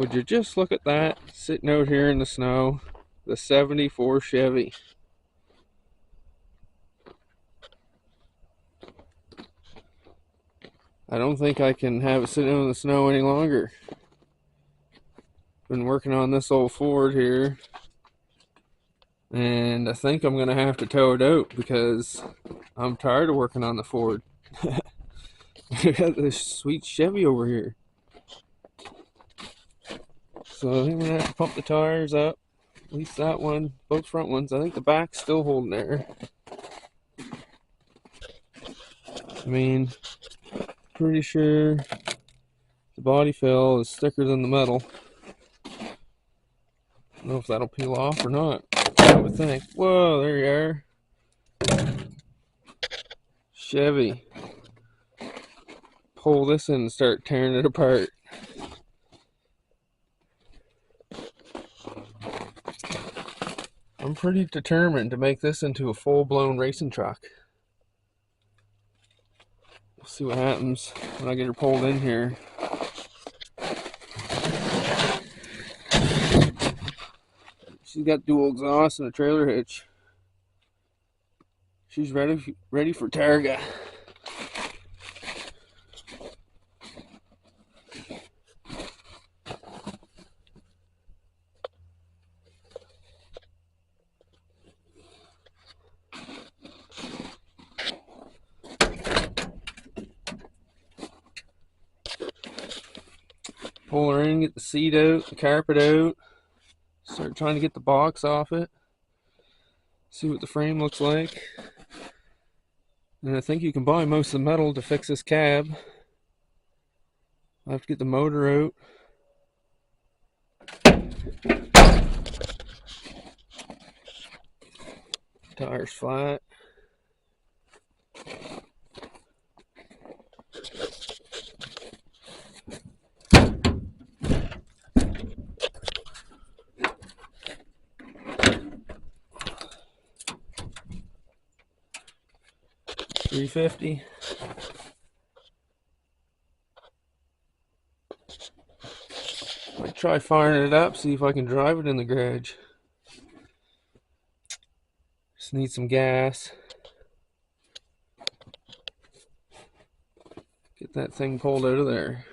Would you just look at that, sitting out here in the snow, the 74 Chevy. I don't think I can have it sitting in the snow any longer. Been working on this old Ford here, and I think I'm gonna have to tow it out because I'm tired of working on the Ford. I got this sweet Chevy over here. So I think I'm gonna have to pump the tires up. At least that one, both front ones. I think the back's still holding there. I mean, pretty sure the body fill is thicker than the metal. I don't know if that'll peel off or not. I would think. Whoa, there you are. Chevy. Pull this in and start tearing it apart. I'm pretty determined to make this into a full-blown racing truck. We'll see what happens when I get her pulled in here. She's got dual exhaust and a trailer hitch. She's ready for Targa. Pull her in, get the seat out, the carpet out. Start trying to get the box off it. See what the frame looks like. And I think you can buy most of the metal to fix this cab. I have to get the motor out. Tires flat. $350. Might try firing it up, see if I can drive it in the garage. Just need some gas. Get that thing pulled out of there.